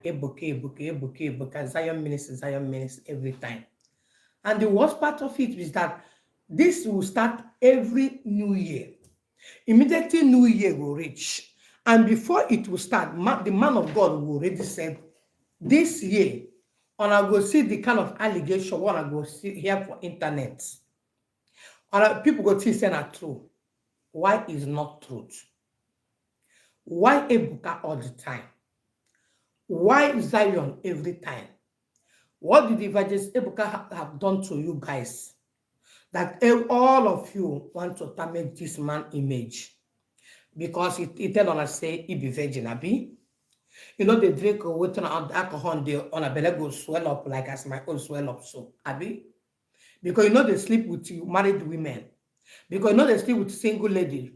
Ebuka, Zion minister every time. And the worst part of it is that this will start every new year. Immediately new year will reach. And before it will start, the man of God will already said, this year, and I go see the kind of allegation what I go see here for internet. And people go think say na true. Why is not truth? Why Ebuka all the time? Why Zion every time? What did Evangelist Ebuka have done to you guys? That all of you want to damage this man image. Because it tell on us say he be virgin, abi. You know they drink water and alcohol on a belly go swell up like as my own swell up so, abi. Because you know they sleep with you married women. Because you know they sleep with single lady.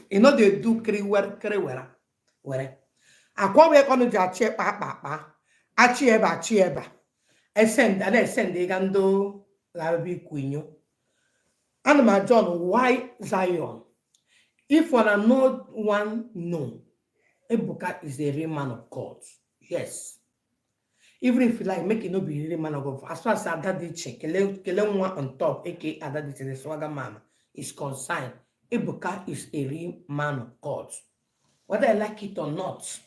You know they do kiri were. Akwa we kono ja che pa. Achieba. Send they can do labi quinyo. And my John, why Zion? If one know one no, Ebuka is a real man of God. Yes. Even if you like make it not be a real man of God, as far as Adadiche, Kele one on top, aka Adadiche, the swagger man, is concerned, Ebuka is a real man of God. Whether I like it or not.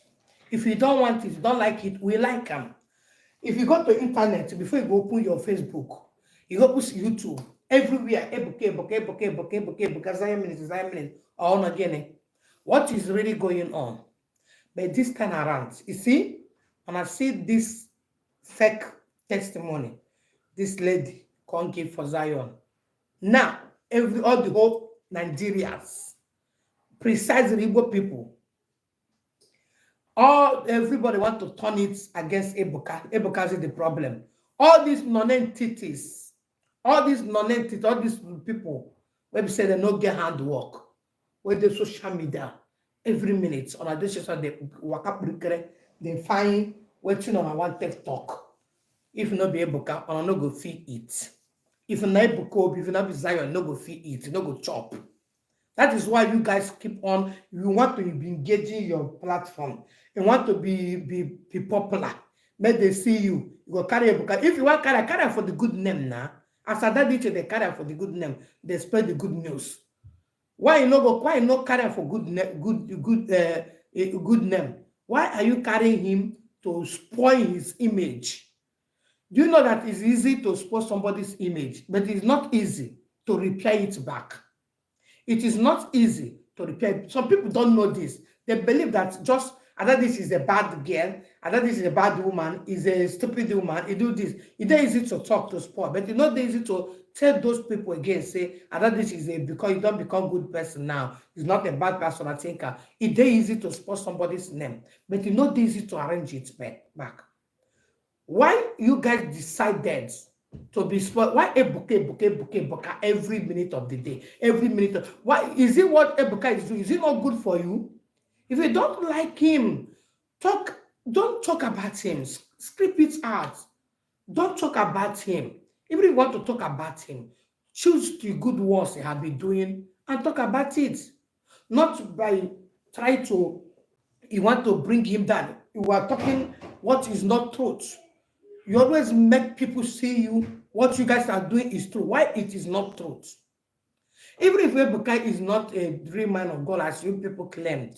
If you don't want it, don't like it, we like him. If you go to internet, before you go open your Facebook, you go put YouTube, everywhere, Ebuka, Zion minister, or on again. What is really going on? But this kind of rant, you see, when I see this fake testimony, this lady can't give for Zion. Now, all the whole Nigerians, precisely Igbo people, everybody want to turn it against Ebuka. Ebuka is the problem. All these non-entities, all these people, when we say they don't get hard work, with the social media, every minute on Adadiche, they work up, they find waiting on one TikTok. If not be Ebuka, on no go feed it. If not Ebuka Obi, if not be Zion, no go feed it, no go chop. That is why you guys keep on. You want to be engaging your platform. You want to be popular. May they see you. You go carry Ebuka. If you want carry for the good name now. As Adadiche, they carry for the good name. They spread the good news. Why you not carry for good name? Why are you carrying him to spoil his image? Do you know that it's easy to spoil somebody's image, but it's not easy to repair it back? It is not easy to repair. Some people don't know this. They believe that just Adadiche is a bad girl, Adadiche is a bad woman, is a stupid woman, he do this. It's not easy to talk to spoil, but it's not easy to tell those people again, say Adadiche is because you don't become good person now. He's not a bad person, I think. It's easy to spoil somebody's name, but it's not easy to arrange it back. Why you guys decided to be spoiled? Why Ebuka every minute of the day? Every minute. Why is it what Ebuka is doing? Is it not good for you? If you don't like him, don't talk about him. Script it out. Don't talk about him. Even if you want to talk about him, choose the good works he has been doing and talk about it. Not by trying to, you want to bring him down. You are talking what is not truth. You always make people see you, what you guys are doing is true. Why it is not truth? Even if Ebuka is not a real man of God, as you people claimed,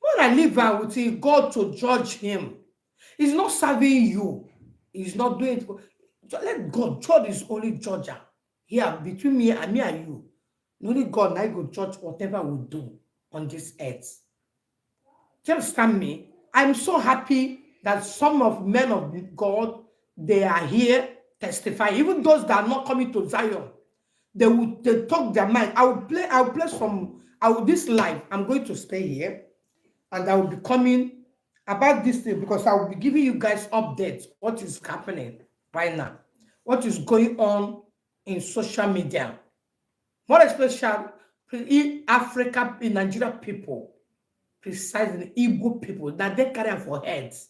when I live out with God to judge him, he's not serving you. He's not doing it. Let God. God is only judger. Here, between me and you. Only God and I go judge whatever we do on this earth. Do you understand me? I'm so happy that some of men of God, they are here testify. Even those that are not coming to Zion, they talk their mind. I'll play some. This live. I'm going to stay here. And I will be coming about this thing because I will be giving you guys updates, what is happening right now, what is going on in social media. More especially in Africa, in Nigeria people, precisely Igbo people, that they carry for heads.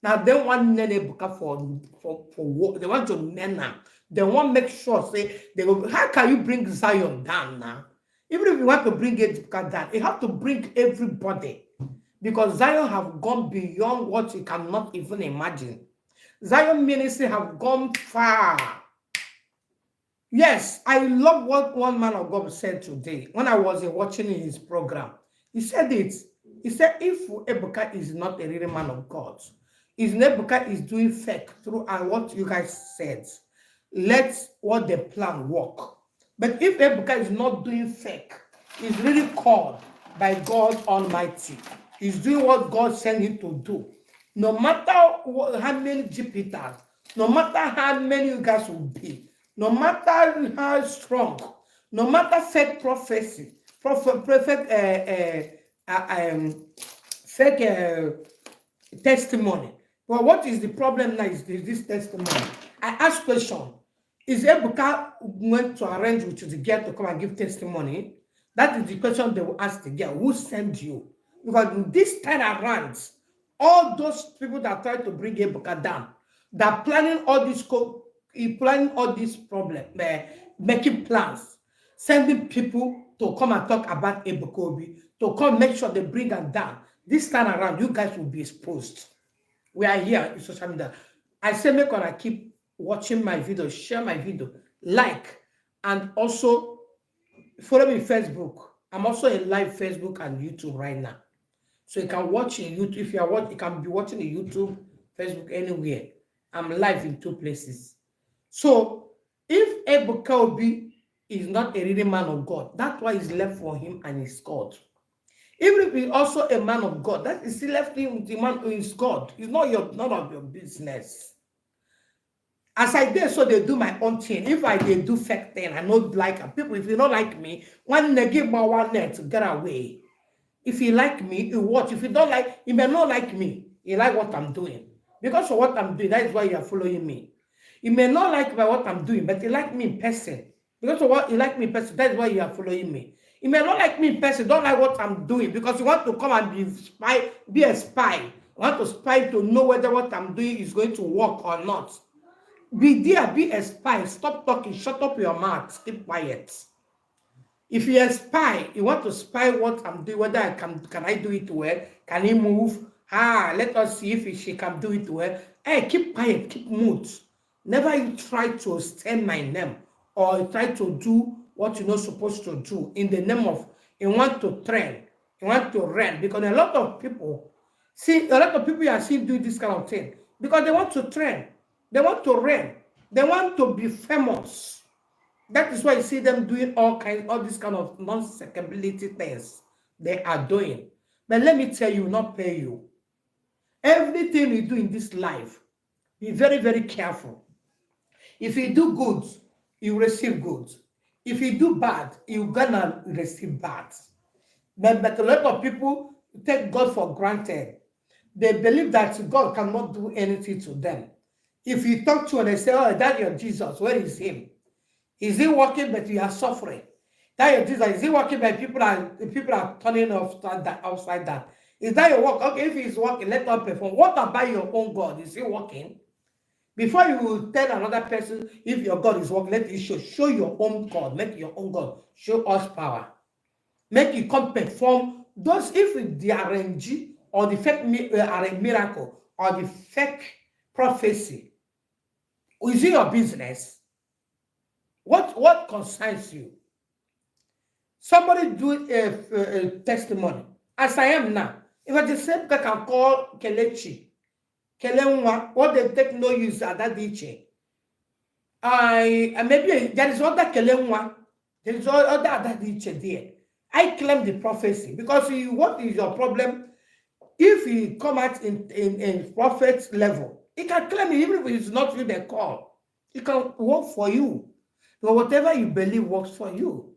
Now they want Ebuka for work. They want to nena. They want make sure say they go. How can you bring Zion down now? Even if you want to bring Ebuka down, you have to bring everybody. because Zion have gone beyond what you cannot even imagine. Zion ministry have gone far. Yes, I love what one man of God said today when I was watching his program. He said it. He said, if Ebuka is not a real man of God, if Ebuka is doing fake through what you guys said, let what the plan work. But if Ebuka is not doing fake, he's really called by God Almighty. He's doing what God sent him to do. No matter how many Jupiters, no matter how many you guys will be, no matter how strong, no matter fake prophecy, fake testimony. Well, what is the problem now is this testimony. I ask question, is Ebuka went to arrange with the girl to come and give testimony? That is the question they will ask the girl. Who sent you? Because this time around, all those people that try to bring Ebuka down, they're planning all this problem, making plans, sending people to come and talk about Ebuka Obi, to come make sure they bring her down. This time around, you guys will be exposed. We are here in social media. I say make sure I keep watching my video, share my video, like, and also follow me on Facebook. I'm also in live Facebook and YouTube right now. So you can watch in YouTube. If you are watching, you can be watching in YouTube, Facebook, anywhere. I'm live in 2 places. So if Ebuka Obi is not a real man of God, that's why it's left for him and his God. Even if he's also a man of God, that is still left him with the man who is God. It's not none of your business. As I did, so they do my own thing. If I did do fake thing, I don't like people. If you don't like me, one give my one net to get away. If you like me, you watch. If you don't like, you may not like me. You like what I'm doing. Because of what I'm doing, that is why you are following me. You may not like what I'm doing, but you like me in person. Because of what you like me in person, that is why you are following me. You may not like me in person, don't like what I'm doing, because you want to come and be a spy. You want to spy to know whether what I'm doing is going to work or not. Be there, be a spy. Stop talking, shut up your mouth, keep quiet. If you're a spy, you want to spy what I'm doing, whether can I do it well? Can he move? Let us see if she can do it well. Hey, keep quiet, keep mute. Never you try to stain my name or try to do what you're not supposed to do in the name of you want to trend, you want to rent. Because a lot of people are still doing this kind of thing because they want to trend, they want to rent, they want to be famous. That is why you see them doing all these kind of non-secability things they are doing. But let me tell you, not pay you. Everything you do in this life, be very, very careful. If you do good, you receive good. If you do bad, you're gonna receive bad. But a lot of people take God for granted. They believe that God cannot do anything to them. If you talk to them, they say, oh, that's your Jesus, where is him? Is he working, but you are suffering? That your Jesus, is he working, but people are turning upside down? Is that your work? Okay, if he's working, let us perform. What about your own God? Is he working? Before you tell another person if your God is working, let you show your own God. Make your own God show us power. Make you come perform those if the RNG or the fake miracle or the fake prophecy. Is it your business? What concerns you? Somebody do a testimony. As I am now, if I just say I can call Kelechi, Kelenwa, what they take no use Adadiche. Maybe there is other Kelenwa, there is other Adadiche there. I claim the prophecy because what is your problem? If you come out in prophet level, he can claim it even if it's not you they call. It can work for you. But whatever you believe works for you.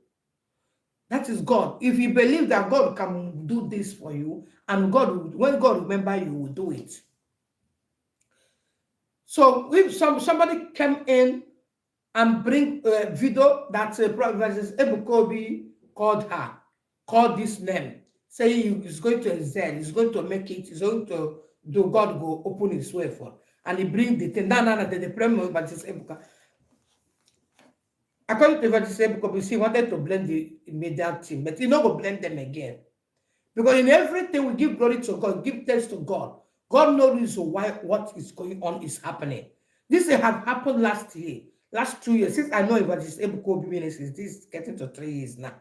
That is God. If you believe that God can do this for you, and when God remember you, will do it. So if somebody came in and bring a video that Prophet Ebuka Obi called this name, saying he's going to excel, he's going to make it, he's going to do, God go open his way for, and he bring the thing. The premier Evangelist Ebuka. According to Evangelist Ebuka, he wanted to blame the immediate team, but he not go blame them again. Because in everything we give glory to God, give thanks to God. God knows why what is going on is happening. This had happened last year, last 2 years. Since I know about this Ebuka Obi ministry, this is getting to 3 years now.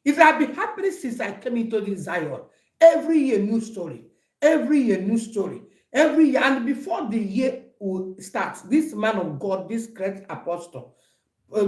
It had been happening since I came into this Zion. Every year, new story. Every year, new story. Every year. And before the year will start, this man of God, this great apostle,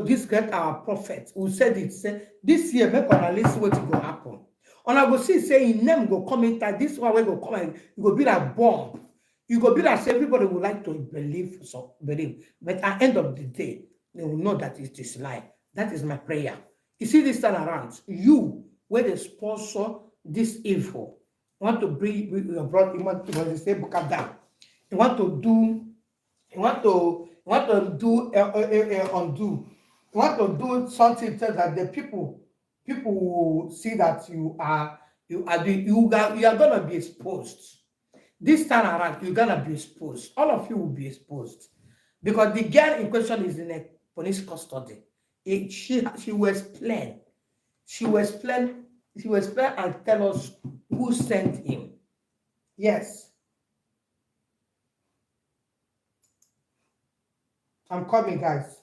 this great our prophet, who said it, said, this year, make on a list what will happen. And I go see, say, in name go come in, this one will go come and you go be like bomb. You go be like everybody would like to believe, so believe. But at the end of the day, they will know that it is lie. That is my prayer. You see this time around, you, where they sponsor this evil, want to bring your brother, you want to say Buka down. You want to do, undo. You want to do something so that the people will see that you are gonna be exposed. This time around, you're gonna be exposed. All of you will be exposed. Because the girl in question is in a police custody. She will explain. She will explain and tell us who sent him. Yes. I'm coming, guys.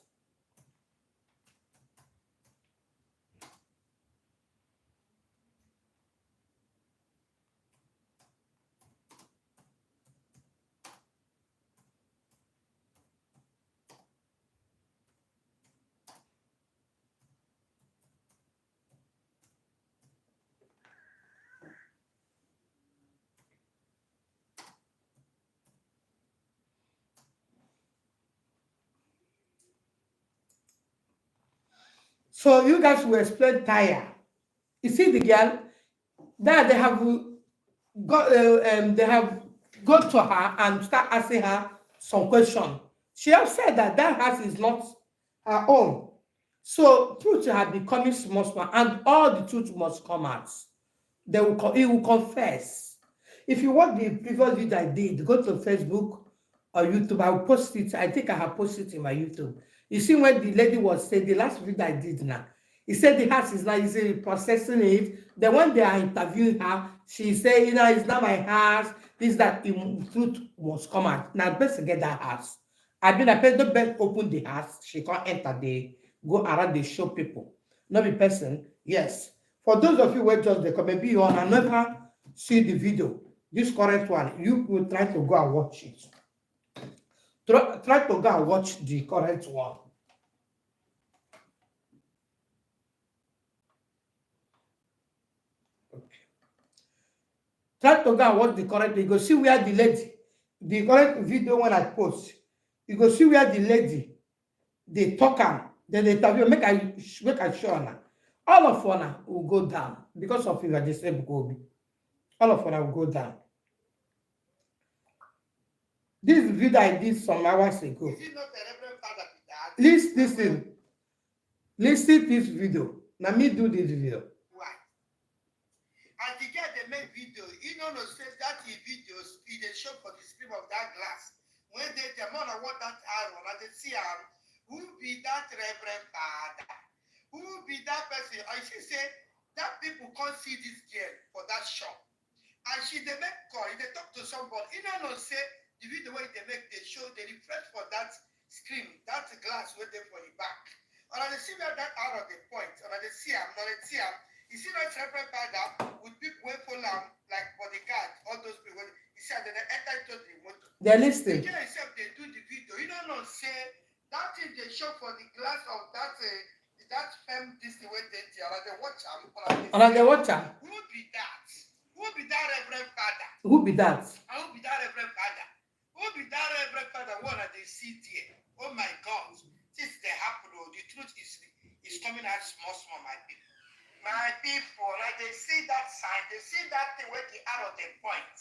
So you guys will explain tire. You see the girl that they have gone to her and start asking her some question. She has said that that house is not her own. So truth had becoming small, and all the truth must come out. He will confess. If you watch the previous video I did, go to Facebook or YouTube. I will post it. I think I have posted it in my YouTube. You see when the lady was saying the last video I did now. He said the house is now easily processing it. Then when they are interviewing her, she said, it's not my house. This that the truth must come out. Now best to get that house. I mean, I person best open the house. She can't enter the go around the show people. Not the person. Yes. For those of you who just the comment, maybe you and never see the video, this correct one, you will try to go and watch it. Try to go and watch the correct one. Okay. Try to go and watch the correct. You go see where the correct video when I post. You go see where the lady, they talk am, then they interview. Make I show now. All of one will go down because of you are disabled. Obi. All of one will go down. This video I did some hours ago. Is it not the Reverend Father Peter? Listen to this video. Now me do this video. Why? And the guy they make video, says that the videos they show for the screen of that glass. When they man I want that arrow, and they see who be that Reverend Father? Who be that person? I she say that people can't see this girl for that shop. And they make call, they talk to somebody. Say the video where they make, they show, they refresh for that screen, that glass waiting for the back. And they see that out of the point. And they see him, you see that Reverend Father with people wait for them, like bodyguard, all those people. You see, they enter into the motor. They're listening. Except they do the video. Say that thing they show for the glass of that this the way they watch them. And they watch them. Who be that? Who be that Reverend Father? Who be that? And who be that Reverend Father? Who be that Reverend Father? What are they see there? Oh my God! This they happen. The truth is coming out small, my people. My people, like they see that sign, they see that thing where they out of the point.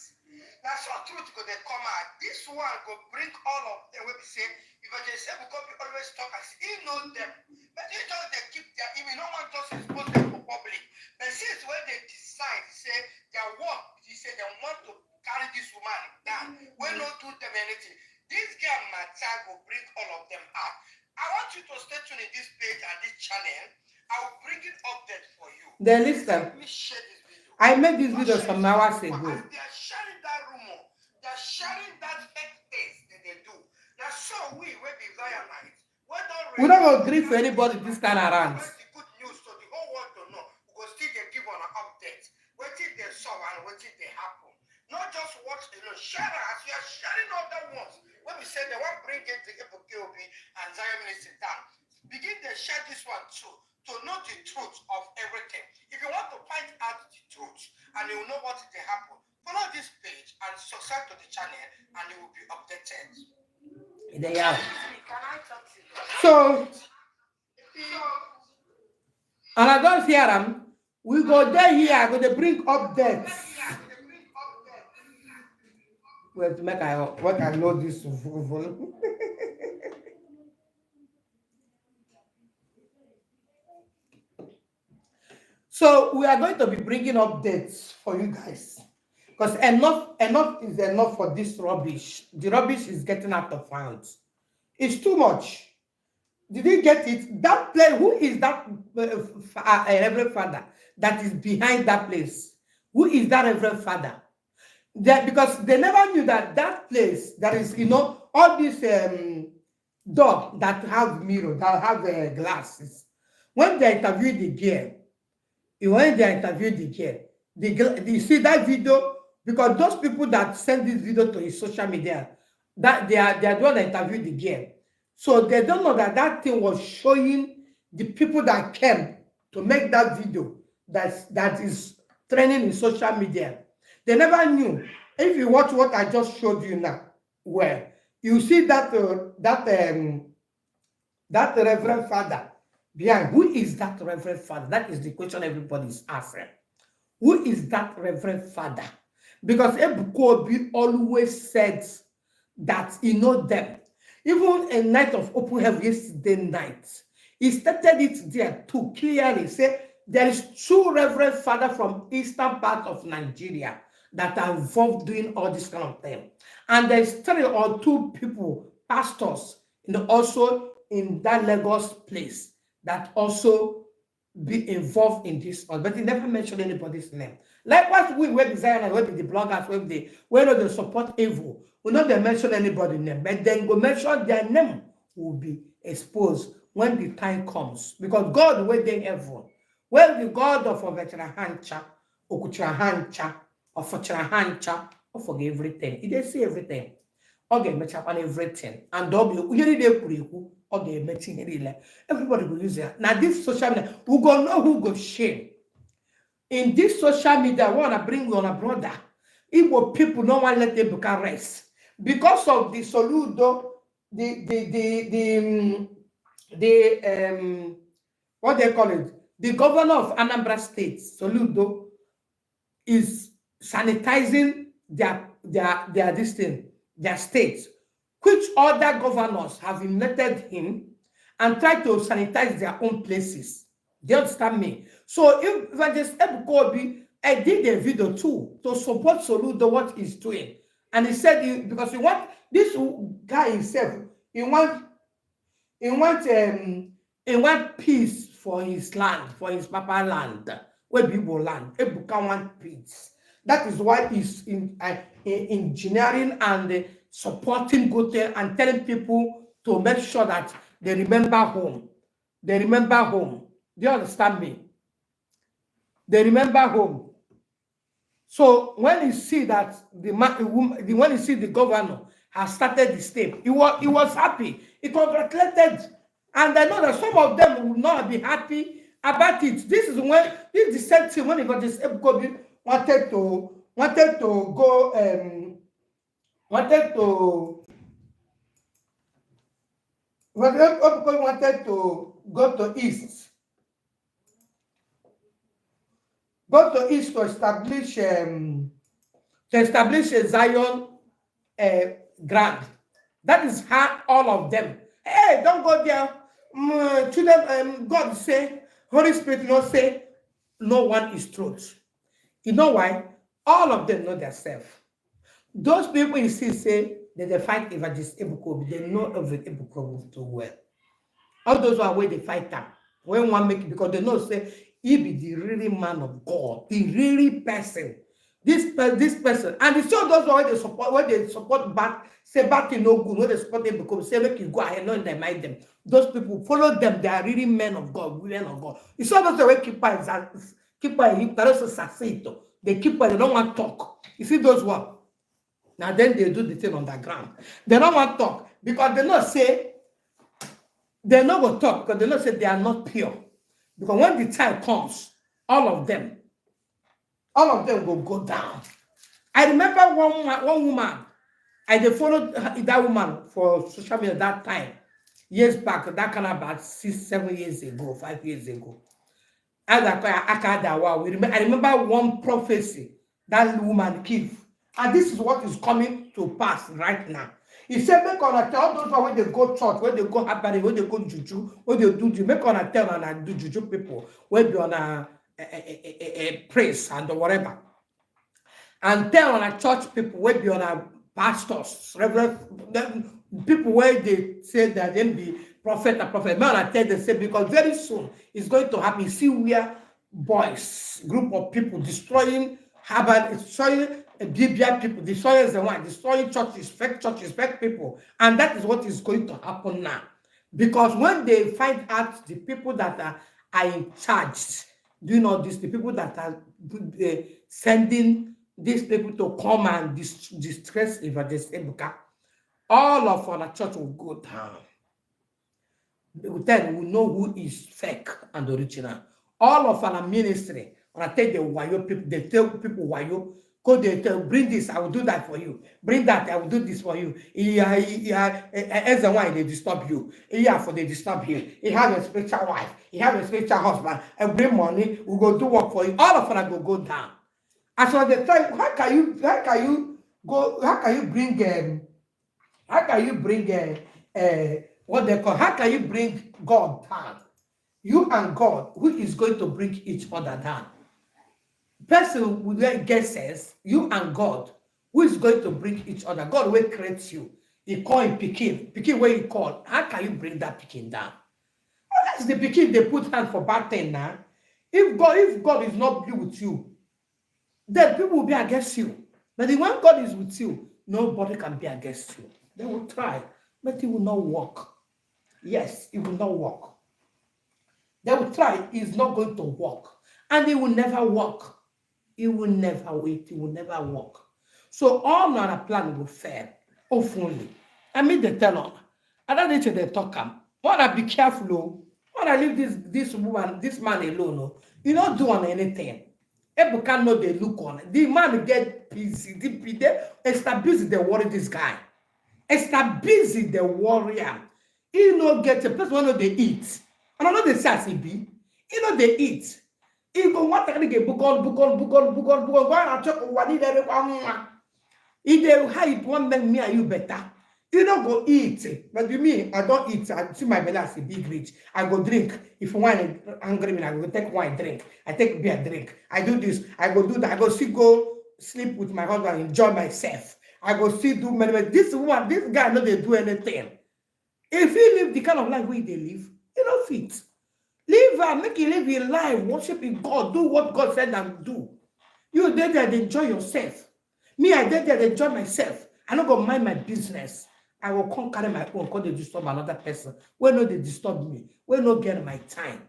That's what truth go they come out. This one go bring all of them. When we say, because they say because we always talk as he know them, but they just they keep their image. No one just expose them for public. But since when they decide, say their work, they say they want to carry this woman down. We not do them anything. This girl matter will bring all of them out. I want you to stay tuned in this page and this channel. I will bring it update for you. Then listen. Let me share this video. I made this video some hours ago. As they are sharing that rumor, they are sharing that fake things that they do. That's so we will be Zionites. We don't agree for anybody this time around. The good news so the whole world to know because still they give on an update. What did they saw and what did they happen? Not just watch alone, share as you are sharing other ones. When we say they want to bring it to Ebuka Obi and Zion minister down, begin to share this one too to know the truth of everything. If you want to find out the truth and you know what did happen, follow this page and subscribe to the channel and you will be updated. They are. Can I talk to you? So, and I don't hear them. We go there here, I'm going to bring updates. Wait, to make what I know this. So we are going to be bringing updates for you guys. Because enough is enough for this rubbish. The rubbish is getting out of hand. It's too much. Did you get it? That place, who is that Reverend Father that is behind that place? Who is that Reverend Father? Because they never knew that place, that is, all these dog that have mirror, that have glasses. When they interviewed the girl, you see that video, because those people that send this video to his social media, that they are the one that interviewed the girl. So they don't know that thing was showing the people that came to make that video that is trending in social media. They never knew. If you watch what I just showed you now, well, you see that Reverend Father behind. Who is that Reverend Father? That is the question everybody is asking. Who is that Reverend Father? Because Ebuka Obi always said that he knows them. Even a night of open heaven yesterday night, he stated it there to clearly say there is two Reverend Father from eastern part of Nigeria that are involved doing all this kind of thing. And there's 3 or 2 people, pastors, also in that Lagos place that also be involved in this, but he never mentioned anybody's name. Likewise, we web designers, we the bloggers, we know they support evil. We know they mention anybody's name, but then go mention their name will be exposed when the time comes. Because God waiting heaven. Well, the God of Ovechrahancha, Okuchrahancha, of Fochrahancha, of forgive everything. He did say everything. Okay, match up on everything. And double, you need a okay, matching it. Everybody will use it. Now, this social media, we go know who go shame. In this social media, we want to bring you on a brother. Igbo people don't want to let them rest. Because of the Soludo, what they call it, the governor of Anambra State, Soludo, is sanitizing their states, which other governors have elected him and tried to sanitize their own places. Do you understand me? So if Evangelist Ebuka Obi, I did a video too to support Soludo what he's doing. And he said, because he want this guy himself, he want peace for his land, for his papa land, where people land. Ebuka want peace. That is why he's engineering and supporting good things and telling people to make sure that they remember home. They remember home. Do you understand me? They remember home. So when you see that when you see the governor has started the step, he was happy. He congratulated, and I know that some of them will not be happy about it. This is the same thing when he got this Ebuka Obi wanted to go to east. Go to east to establish a Zion grant. That is how all of them. Hey, don't go there. Children, God say, Holy Spirit not say, no one is truth. You know why? All of them know themselves. Those people you see say that they fight Evangelist Ebuka Obi, they know Ebuka Obi too well. All those who are where they fight them. When one make it, because they know say he be the really man of God, the really person. This person, and it's all those when they support back, say back in no good, when they support them because say make you go ahead, not they mind them. Those people follow them, they are really men of God, women of God. It's all those way keep quiet, they keep quiet, they don't want to talk. You see those one. Now then they do the thing on the ground. They don't want to talk because they not say they're not going to talk because they not say they are not pure. Because when the time comes, all of them will go down. I remember one woman, I followed that woman for social media that time, years back, that kind of about 6-7 years ago, 5 years ago. I remember one prophecy that woman gave. And this is what is coming to pass right now. He said, make on a tell those when they go church, when they go habari, when they go juju, when they do juju, make on a tell and do juju people, when they on a praise and whatever. And tell on a church people, when they on a pastors, reverend people where they say that they be prophet and prophet. Man, I tell them, say, because very soon it's going to happen. See where boys, group of people destroying Harvard, destroying Biblia people, destroying the one, destroying churches, fake people. And that is what is going to happen now. Because when they find out the people that are in charge, do you know this? The people that are sending these people to come and distress Evangelist Ebuka, all of our church will go down. Then we know who is fake and original. All of our ministry, when I tell the wayo people, they tell people wayo, go they tell, bring this, I will do that for you. Bring that, I will do this for you. As a why they disturb you. For they disturb you. He has a spiritual wife. He has a spiritual husband. And bring money, we go do work for you. All of us will go down. And so the time, how can you bring what they call, how can you bring God down? You and God, who is going to bring each other down? Person with guesses, you and God, who is going to bring each other? God will create you. He call him Pikin where you call. How can you bring that Pikin down? Well, that's the Pikin they put hand for bad thing now. If God is not be with you, then people will be against you. But when God is with you, nobody can be against you. They will try, but it will not work. Yes, it will not work. They will try, it's not going to work. And it will never work. It will never wait, it will never work. So all our plan will fail, hopefully. I mean, they tell on. Adadiche, they talk. Wanna be careful, wanna leave this woman, this man alone. You don't do on anything. Ebuka know they look on. The man get busy. It's busy, they worry this guy. It's busy, the warrior. He no get a person when they eat. And I know they say as he be. He know they eat. He go what can get book on. Why not talk what he there? If they hide one man, me and you better. You don't go eat. But you mean I don't eat. I see my belly as a big rich. I go drink. If wine angry me, I go take wine drink. I take beer drink. I do this. I go do that. I go sleep with my husband, enjoy myself. I go still do many. This woman, this guy, no, they do anything. If he live the kind of life we they live, you don't fit. Live and make you live your life, worshiping God, do what God said and do. You there and enjoy yourself. Me, I there and enjoy myself. I not go mind my business. I will come carry my own, because they disturb another person. When no they disturb me, when no get my time.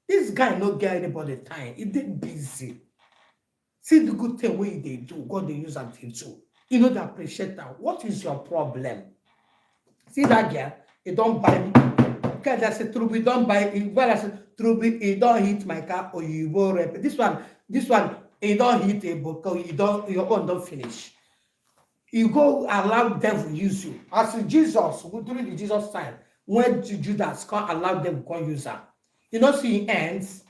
This guy no get anybody time. He did busy. See the good thing way they do, God they use them to do. You know they appreciate that. What is your problem? See that girl, he don't buy me. Okay, that's a Truby, don't buy it. Well, I said Truby, he don't hit my car or you will rep. This one, he don't hit a book, or your own don't finish. You go allow devil use you. As Jesus, during the Jesus time, when Judas can't allow them to use her. You know, seeing ends.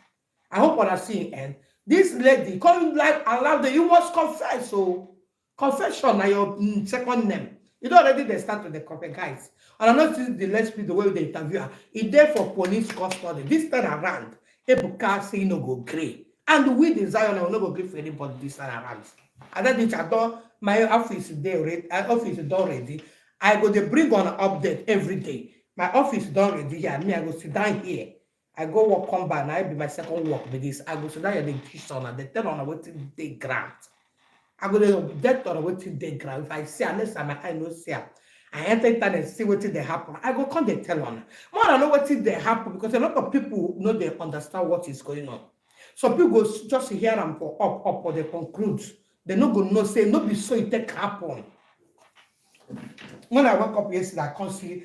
I hope what I see end. This lady can't like allow them. You must confess. So confession is your second name. You know already they start with the confess guys. And I'm not seeing the last people the way they interview her. It's there for police custody. This time around, Ebuka say no go grey. And we desire will not go grey for anybody this time around. And then I don't, my office is there ready. Office is done ready. I go to bring on an update every day. My office is done ready here. Me, I go sit down here. I go work, come back, and I be my second work with this. I go so that the kitchen and they tell on what they grant. I go there that on what they grant. If I see unless I'm I know see am, I enter internet see what they happen. I go come they tell on. More I know what they happen because a lot of people know they understand what is going on. Some people go just hear them for up or they conclude. They no go no say no be so it take happen. When I woke up yesterday, I can't see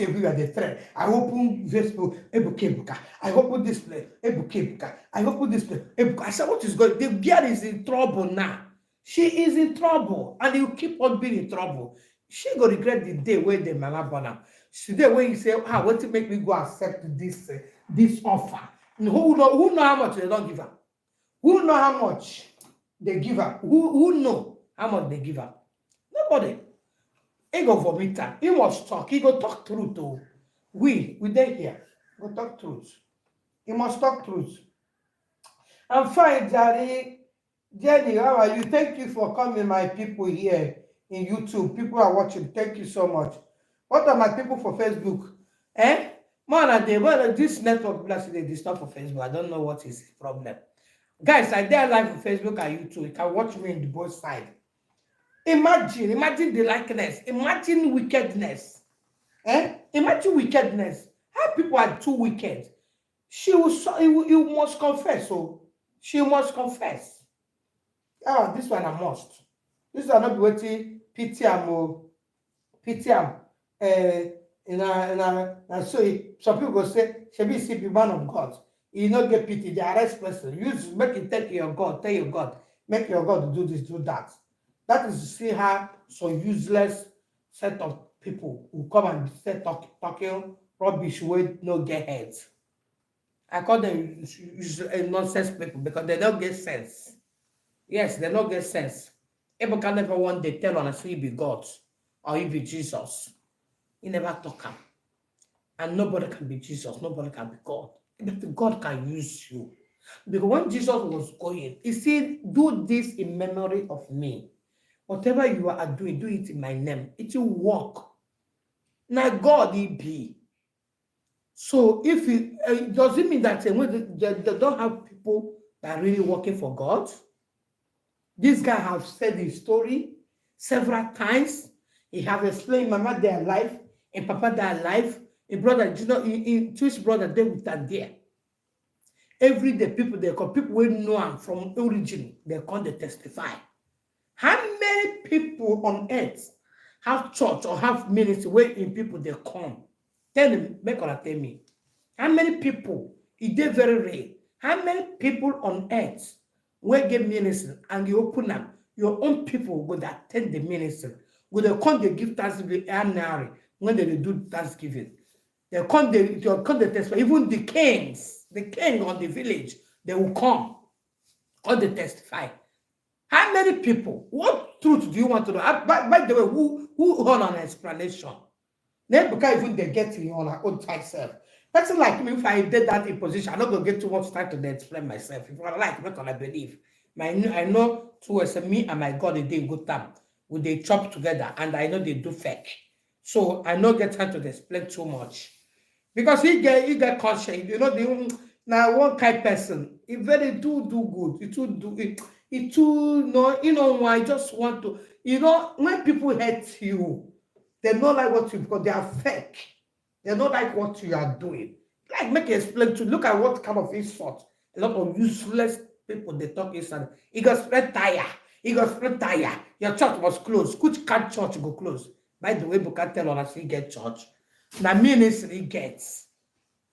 everywhere the thread. I open Facebook, Ebuka Ebuka. I open this place, Ebuka Ebuka. I open this place, Ebuka. I said, what is going on? The girl is in trouble now. She is in trouble, and you keep on being in trouble. She go regret the day when the man born am. The day when you say, what to make me go accept this offer? Who know how much they don't give her? Who know how much they give her? Who know how much they give her? Nobody. He go vomit am. He must talk. He go talk truth. Oh. We dey here. Go talk truth. He must talk truth. I'm fine, Jerry. Jenny, how are you? Thank you for coming, my people here in YouTube. People are watching. Thank you so much. What are my people for Facebook? Eh? Man, this network they disturb for Facebook. I don't know what is the problem. Guys, I dare live on Facebook and YouTube. You can watch me in the both side. Imagine the likeness. Imagine wickedness. Imagine wickedness. How people are too wicked. You must confess. So she must confess. Oh, this one I must. This one not be waiting. Pity am. Pity am. So some people go say, she be man of God. You not get pity. They arrest person. Make it take your God. Tell your God. Make your God do this, do that. That is to see how some useless set of people who come and say talking rubbish wey no get heads. I call them nonsense people because they don't get sense. Yes, they don't get sense. People can never one day tell on us he be God or he be Jesus. He never talk am. And nobody can be Jesus, nobody can be God. But God can use you. Because when Jesus was going, he said, do this in memory of me. Whatever you are doing, do it in my name. It will work. Now God he be. So if it does it mean that when they don't have people that are really working for God? This guy have said his story several times. He have explained Mama their life and Papa their life. A brother, you know, in Twitch brother, they with that there. Every day people they come, people will know him from origin, they come they testify. How many people on earth have church or have ministry where in people they come? Tell them, make or tell me. How many people? It is very rare. How many people on earth where get ministry and you open up your own people would attend the ministry? Would they come they give Thanksgiving annually when they do Thanksgiving? They come they testify. Even the kings, the king of the village, they will come. Or they testify. How many people? What truth do you want to know? By the way, who hold an explanation? Then because even they get in on our own type self. Person like me, if I did that in position, I'm not gonna get too much time to explain myself. If I like, not gonna believe. I know towards me and my God, they do good time. Would they chop together? And I know they do fake. So I don't get time to explain too much. Because he get conscious, you know, now one kind person, if very do good, it too no, you know, I just want to, you know, when people hate you, they don't like what you because they are fake. They don't like what you are doing. Like make it explain to look at what kind of insult. A lot of useless people they talk inside. He got spread tire. He got spread tire. Your church was closed. Which kind church go close? By the way, you can tell us he get church. Now ministry gets.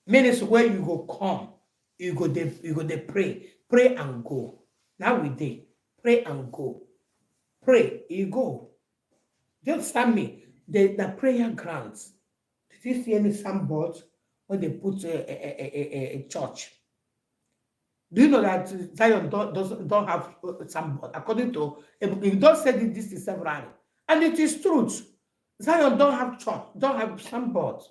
Ministry where you go come. You go they pray. Pray and go. Now we dey. Pray and go. Pray, you go. Do you understand me? The prayer grounds. Did you see any signboard when they put a church? Do you know that Zion don't have signboard? According to, you don't say this is several. And it is truth. Zion don't have church, don't have signboard.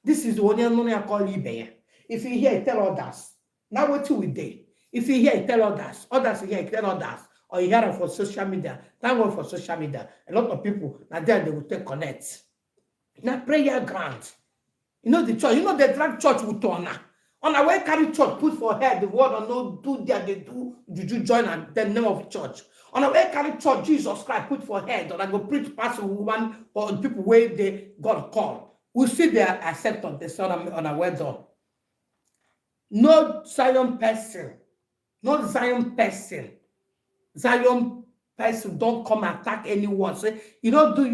This is the one I call Ibe. If you hear, tell others. Now what we do? If you hear, tell others. Others hear, tell others. Or you hear it for social media. Thank God for social media. A lot of people, now there they will take connect. Now prayer ground. You know the church, you know the drag church with honor. On our way carry church, put for head the word or no do there, they do juju join and the name of church. On our way carry church, Jesus Christ put for head, or I go preach pastor woman or people where they God call. We see their acceptance, the son on our way done. No Zion person, not Zion person. Zion person don't come attack anyone. Say you don't do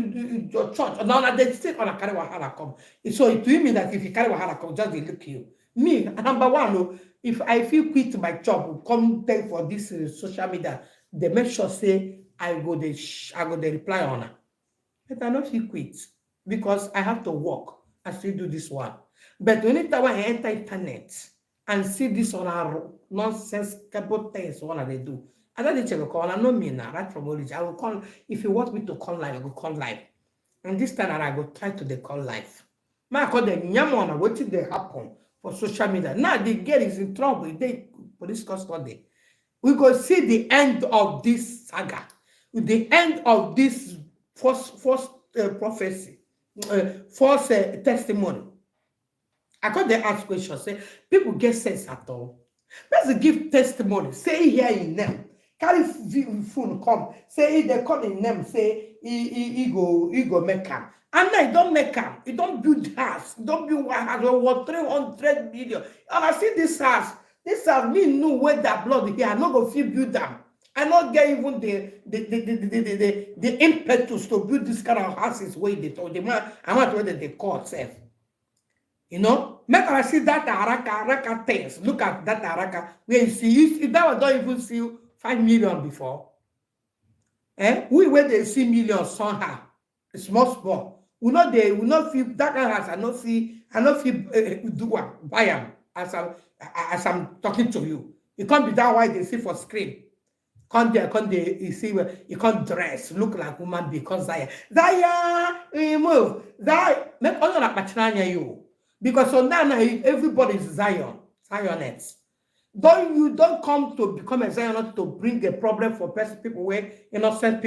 your church. Now they still on a carry wahala come. So it will mean that if you carry wahala come, just they look you. Me, number one, if I feel quit my job, come there for this social media, they make sure say I go the reply on her. But I not feel quit because I have to work. I still do this one. But anytime I enter internet and see this on our nonsense things, what they do. Adadiche will call. I know me now, right from origin. I will call. If you want me to call live, I will call live. And this time I will try to call live. I call the nyamona. What did they happen for social media? Now the girl is in trouble. They police custody. We go see the end of this saga. With the end of this false prophecy, false testimony. I got the ask question. Say people get sense at all. Let's give testimony. Say here in them. Carry phone come. Say they call in them. Say he go make am. And now he don't make am. He don't build house. He don't build one house. Over 300 million. And I see this house. This house me know where that blood here. I not go feel build them. I not get even the impetus to build this kind of houses where they told the man. I want whether they call self. You know, make I see that araka things. Look at that araka where you see that one don't even see 5 million before. We where they see millions somehow. Small. We not feel that kind of house. I not feel do one buy them as I'm talking to you. It can't be that why they see for screen. Can't you see where you can't dress, look like woman because Zion, remove that make all that patranya you. Because so now everybody is Zionites. Don't come to become a Zionite to bring a problem for people where innocent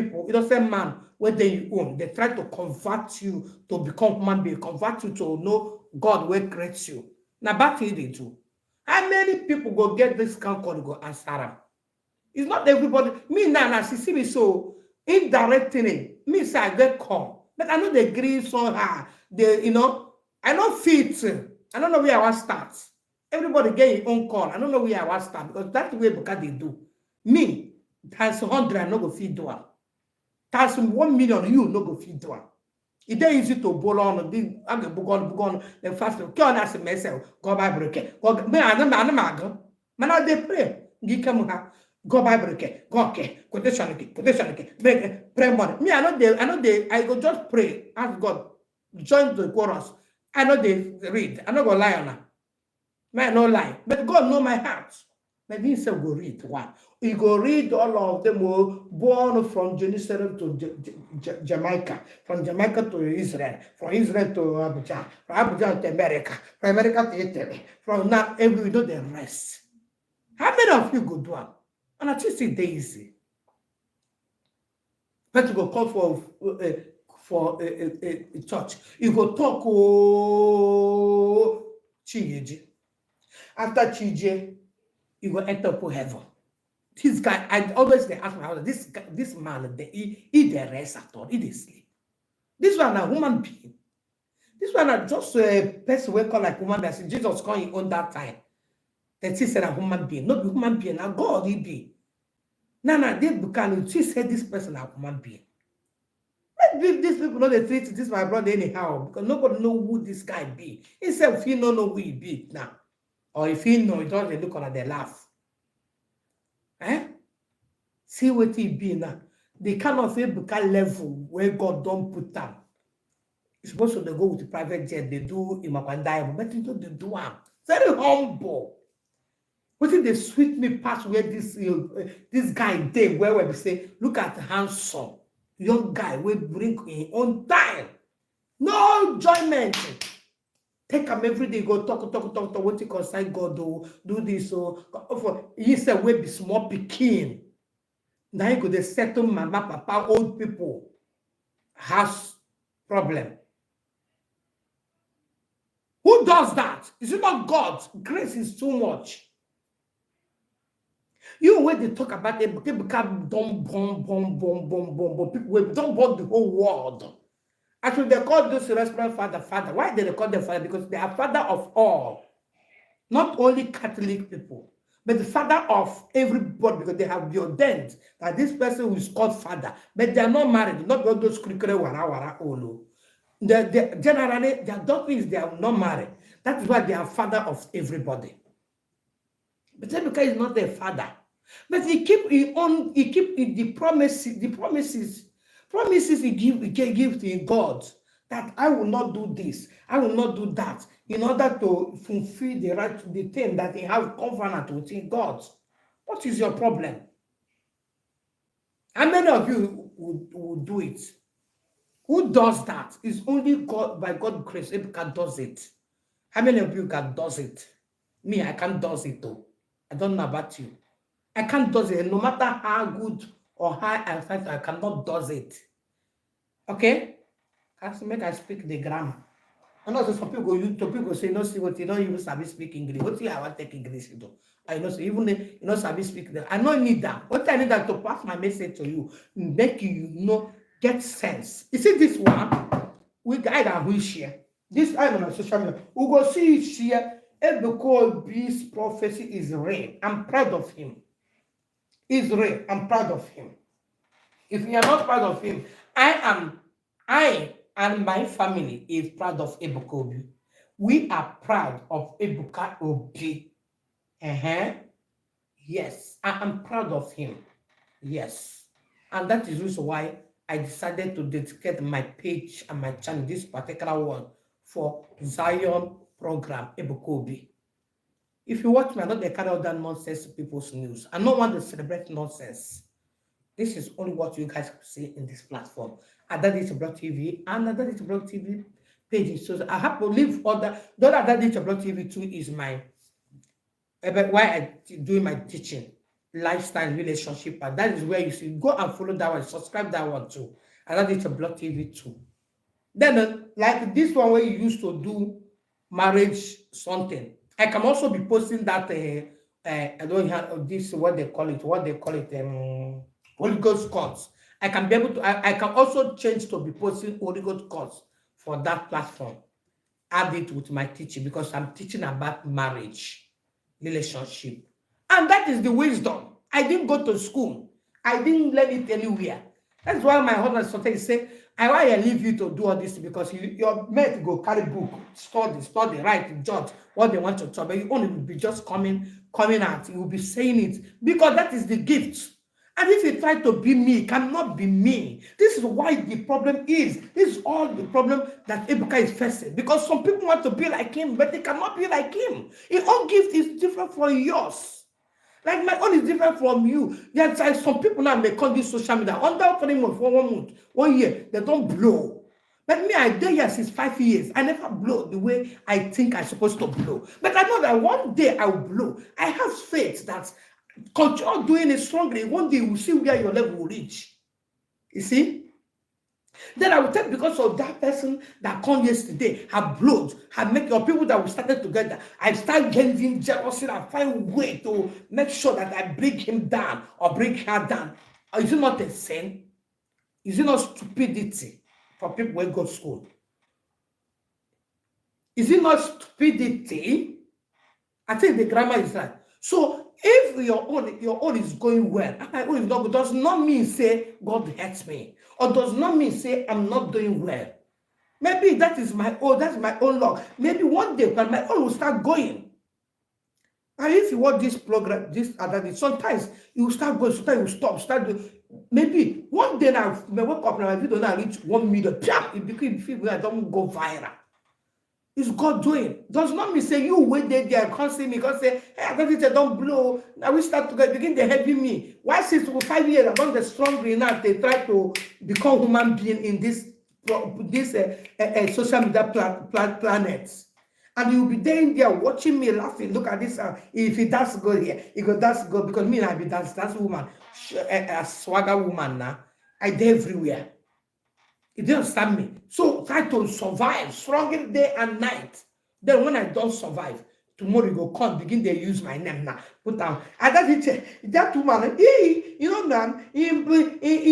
man where they own. They try to convert you to become human being, convert you to know God where creates you. Now back to they do. How many people go get this kind call go answer them? It's not everybody. Me now, she see me so indirectly. Me say I get call, but I know they agree somehow. I don't fit. I don't know where I want to start. Everybody get your own call. I don't know where I want to start because that's the way because they do. Me, times 100, I no go feed do. Times 1 million, you no go feed do. It's easy to bowl on. I go book on the fast. Can't ask myself. Go by break. Me, I'm man, they pray. Go by break. Go okay. Quotation. Pray money. Me, I know they. I go just pray. Ask God. Join the chorus. I know they read. I not gonna lie on her. Man, no lie. But God know my heart. But he said go read one. He go read all of them were born from Jerusalem to Jamaica, from Jamaica to Israel, from Israel to Abuja, from Abuja to America, from America to Italy, from now every know the rest. How many of you go do one? And I just say they easy. But you go call for a church. You go talk Chije. After Chije, you go enter to heaven. This guy, I always ask my husband, this man, he the rest at all, he dey sleep. This one a human being. This one are just a person we call like human being. Jesus called on that time. That he said a human being, not be human being, now God he be. Now, they become, she said this person a human being. These people know they treat this my brother anyhow because nobody know who this guy be. He said if he don't know who he be now, or if he know, he don't they look on they laugh. See what he be now. The kind of Ebuka level where God don't put them. It's supposed to go with the private jet. They do Imakwandai, but they do one. Very humble. What if they sweet me past where this guy did where we say, look at the handsome young guy will bring in on time. No enjoyment. Take him every day, go talk, what you concern God do this. So he said we be small picking. Now you go to settle mama, papa, old people has problem. Who does that? heart. Is it not God? Grace is too much. You when they talk about it, they become don't bomb. People don't bomb the whole world. Actually, they call those restaurant father. Why do they call them father? Because they are father of all. Not only Catholic people, but the father of everybody, because they have been ordained that this person who is called father, but they are not married, not all those wara olo. Generally, their doctrine is they are not married. That is why they are father of everybody. But Ebuka is not their father. But he keep the promises he give to God, that I will not do this, I will not do that, in order to fulfill the thing that he have covenant with God. What is your problem? How many of you would do it? Who does that? It's only God, by God's grace, Ebuka does it. How many of you can does it? Me, I can't does it though. I don't know about you. I can't does it. No matter how good or how I fight, I cannot does it. Okay? Make I speak the grammar. I know some people say, no, see what you don't even sabi speak English. What you have to take English to do? I know, so even if you know sabi speak that. I don't need that. What I need that to pass my message to you, make you get sense. You see this one? We guide and we share. This I'm on social media. We go see it share. Ebuka Obi's prophecy is real. I'm proud of him. He's real. I'm proud of him. If you are not proud of him, I and my family is proud of Ebuka Obi. We are proud of Ebuka Obi. Yes, I am proud of him. Yes. And that is the reason why I decided to dedicate my page and my channel, this particular one, for Zion program, Ebuka Obi. If you watch me, I don't carry out that nonsense people's news. I don't want to celebrate nonsense. This is only what you guys see in this platform. Adadiche Blog TV and Adadiche Blog TV pages. So I have to leave other. The Adadiche Blog TV too is my why I doing my teaching, lifestyle, relationship, and that is where you see. Go and follow that one, subscribe that one too. Adadiche Blog TV too. Then like this one where you used to do marriage something. I can also be posting that I don't have this what they call it Holy Ghost course. I can be able to I can also change to be posting Holy Ghost course for that platform. Add it with my teaching because I'm teaching about marriage, relationship. And that is the wisdom. I didn't go to school. I didn't learn it anywhere. That's why my husband sometimes say, why I leave you to do all this because your mate go carry book, study, write, judge what they want to talk, but you only will be just coming out. You will be saying it because that is the gift. And if you try to be me, it cannot be me. This is why the problem is. This is all the problem that Ebuka is facing. Because some people want to be like him, but they cannot be like him. His own gift is different from yours. Like my own is different from you. There's like some people now may call this social media. Under 3 months, 1 month, 1 year, they don't blow. But me, I did here since 5 years. I never blow the way I think I'm supposed to blow. But I know that one day I will blow. I have faith that continue doing it strongly. One day you will see where your level will reach. You see? Then I will tell because of that person that come yesterday, have blood, have make your people that we started together. I start getting jealousy and find a way to make sure that I bring him down or bring her down. Is it not a sin? Is it not stupidity for people who go to school? Is it not stupidity? I think the grammar is right. So if your own is going well, and my own is not good, does not mean say God hates me, or does not mean say I'm not doing well. Maybe that is my own, that's my own luck. Maybe one day when my own will start going. And if you watch this program, this other, sometimes you will start going, sometimes you will start doing. Maybe one day now, I wake up and my video now reach 1 million. It becomes I don't go viral. It's God doing. Does not mean say you wait there can't see me, can't say, hey, I don't blow. Now we start to begin to help me. Why since 5 years about the strong enough they try to become human being in this social media planets. And you'll be there watching me laughing. Look at this. If he does good here, he go that's good because me I be dance woman, a swagger woman now. I there everywhere. It didn't understand me. So try to survive stronger day and night. Then when I don't survive, tomorrow you go come begin they use my name now. Put down. Adadiche, that woman, you know, man, he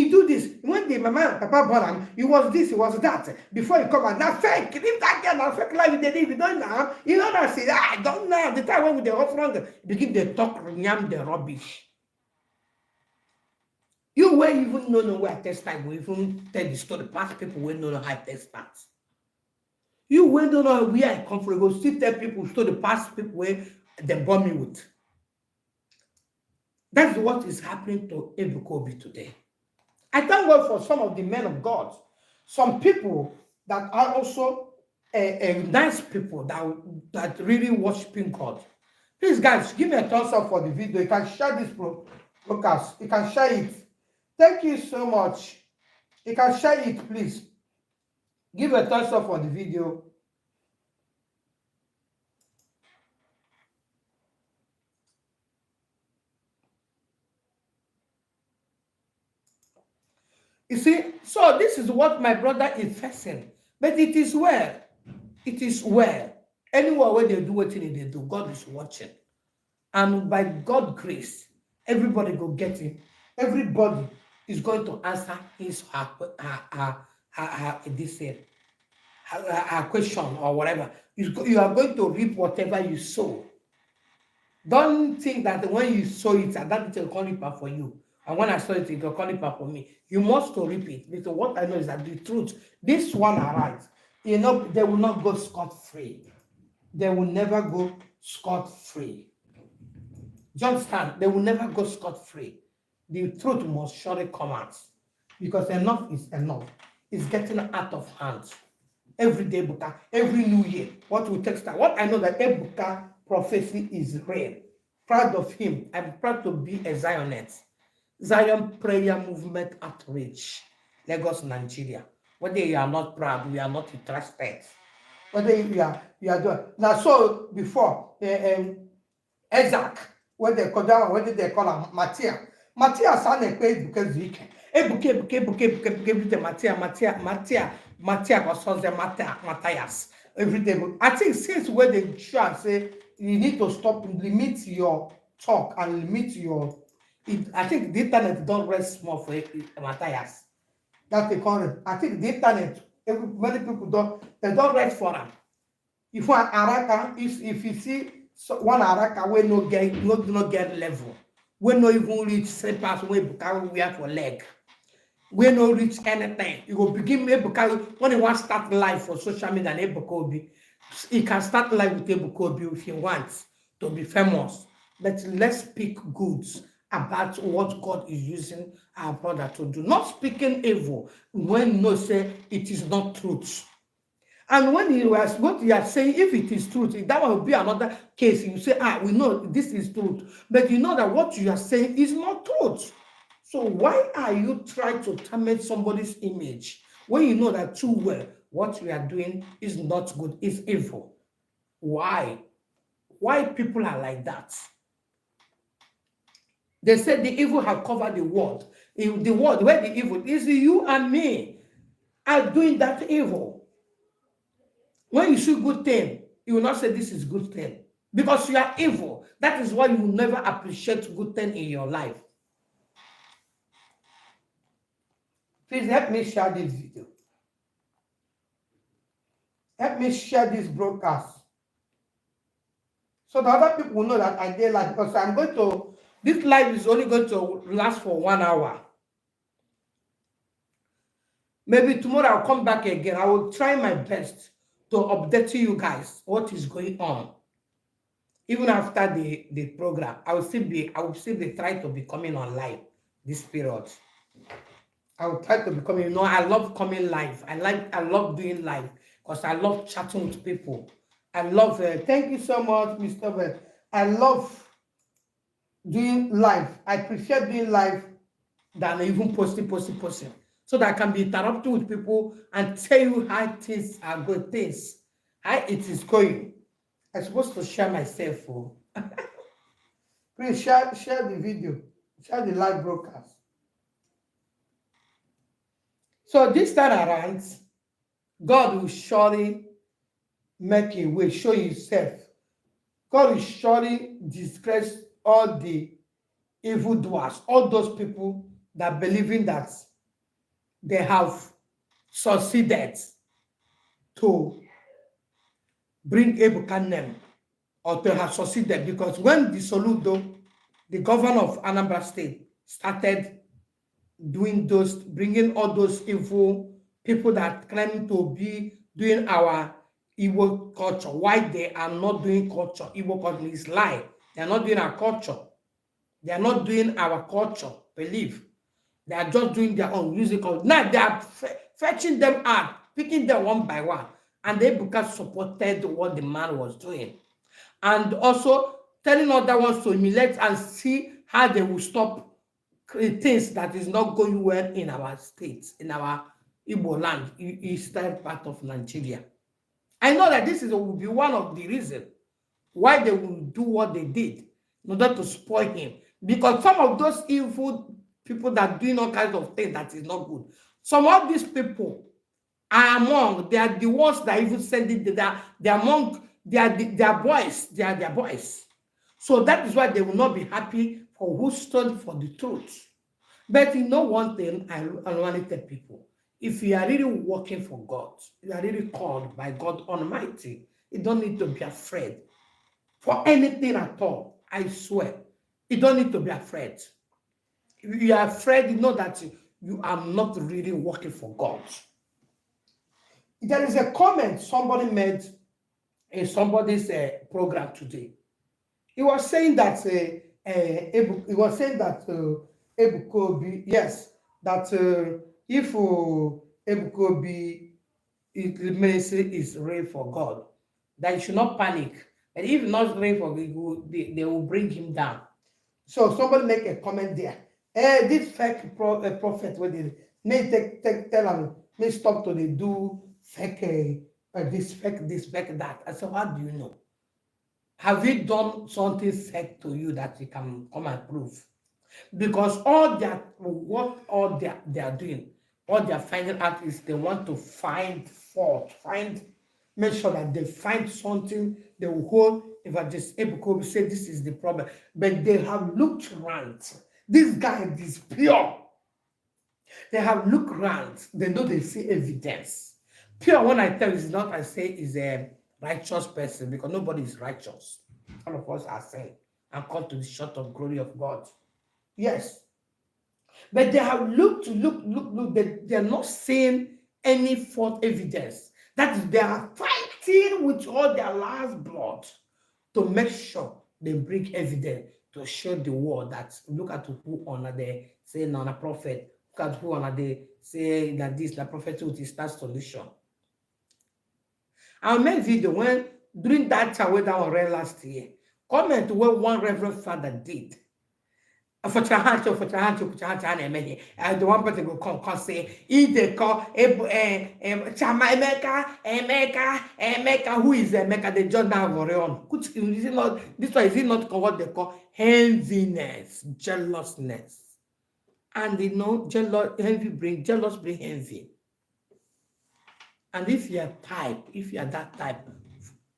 do this. When the mama and papa born him, he was this, he was that. Before he come and now fake, leave that girl now fake life they live. You don't know. You know that say, I don't know. The time when with the husband begin they talk yam the rubbish. You will even know where test time, we even tell the story. Past people will know how test starts. You will don't know where I come from. You go still tell people story past people where they bomb me with. That's what is happening to Ebuka Obi today. I thank God for some of the men of God. Some people that are also nice people that really worshiping God. Please, guys, give me a thumbs up for the video. You can share this broadcast. You can share it. Thank you so much. You can share it, please. Give a thumbs up for the video. You see, so this is what my brother is facing. But it is well. It is well. Anywhere where they do what they do, God is watching. And by God's grace, everybody go get it. Everybody is going to answer his her question or whatever. You are going to reap whatever you sow. Don't think that when you sow it, that will call it back for you. And when I saw it, it will call it back for me. You must to reap it. Because what I know is that the truth, this one arise. You know, they will not go scot-free. They will never go scot-free. Do you understand? They will never go scot-free. The truth must surely come out. Because enough is enough. It's getting out of hand. Every day, Ebuka, every new year, what will take start? What I know that Ebuka prophecy is real. Proud of him. I'm proud to be a Zionist. Zion Prayer Movement Outreach, Lagos, Nigeria. Whether you are not proud, we are not interested. Whether you are doing. Now, so before, Isaac, what they call that, what did they call him? Matia. Matia sang a praise because he can. Ebuka, Matia, was Matthias. Every day. I think since when they try and say, you need to stop, limit your talk and limit your. I think the internet don't rest more for Matthias. That's the current. I think the internet, many people they don't rest for them. If one Araka, if you see one Araka, we no get level. We no even reach slippers we wear for leg. We no reach anything. You will begin because when you want to start live for social media and Ebuka Obi, you can start live with Ebuka Obi if you want to be famous. But let's speak goods about what God is using our brother to do. Not speaking evil when no say it is not truth. And when he was what you are saying, if it is truth, that will be another case. You say, we know this is truth. But you know that what you are saying is not truth. So why are you trying to damage somebody's image when you know that too well what we are doing is not good, is evil? Why? Why people are like that? They said the evil have covered the world. In the world where the evil is, you and me are doing that evil. When you see good thing, you will not say this is good thing. Because you are evil. That is why you will never appreciate good thing in your life. Please help me share this video. Help me share this broadcast. So the other people will know that I did live, because I'm going to, this live is only going to last for 1 hour. Maybe tomorrow I'll come back again. I will try my best to update you guys what is going on. Even after the program, I will still be trying to be coming on live this period. I will try to become, I love coming live. I love doing live because I love chatting with people. I love, thank you so much, Mr. Bell. I love doing live. I prefer doing live than even posting. So that I can be interrupted with people and tell you how things are good, how it is going. I'm supposed to share myself. Please share the video, share the live broadcast. So this time around, God will surely make a way, show himself. God will surely disgrace all the evildoers, all those people that believing that they have succeeded to bring Ebuka name, or to have succeeded, because when the Soludo, the governor of Anambra State, started doing those, bringing all those evil people that claim to be doing our Igbo culture, why they are not doing culture, Igbo culture is lie. They are not doing our culture. They are not doing our culture, believe. They are just doing their own musical. Now they are fetching them out, picking them one by one. And Ebuka supported what the man was doing. And also telling other ones to emulate and see how they will stop things that is not going well in our states, in our Igbo land, eastern part of Nigeria. I know that this will be one of the reasons why they will do what they did in order to spoil him. Because some of those evil people that are doing all kinds of things that is not good, some of these people are among, they are the ones that even send it, they are among, they are boys, they are their boys. So that is why they will not be happy for who stood for the truth. But you know one thing I want to tell people, if you are really working for God, you are really called by God Almighty, you don't need to be afraid for anything at all. I swear, you don't need to be afraid. If you are afraid, you know that you are not really working for God. There is a comment somebody made in somebody's program today. He was saying that Ebuka Obi, yes, that if Ebuka Obi ministry is real for God, that you should not panic. And if not real for God, they will bring him down. So somebody make a comment there. This fake prophet, when they may tell him, may stop to they do fake this fake that. I said, how do you know? Have you done something fake to you that you can come and prove? Because all they are doing, what they are finding out is they want to find fault, make sure that they find something they will hold. If I just able to say this is the problem, but they have looked around. This guy is pure. They have looked around. They know they see evidence. Pure, when I tell you, is not I say is a righteous person, because nobody is righteous. All of us are sin and come to the short of glory of God. Yes. But they have looked. They are not seeing any fault evidence. That is, they are fighting with all their last blood to make sure they bring evidence to show the world that look at who honor the say non a prophet. Look at who honor the say that this the prophet with his that solution. I made video when during that time when that was read last year. Comment where one reverend father did. For Chahancho, and the one person go come say, if they call Chama Emeka, who is Emeka? They just now on. Is it not this one? Is it not what they call enviness, jealousness? And you know, jealous bring envy. And if you are that type,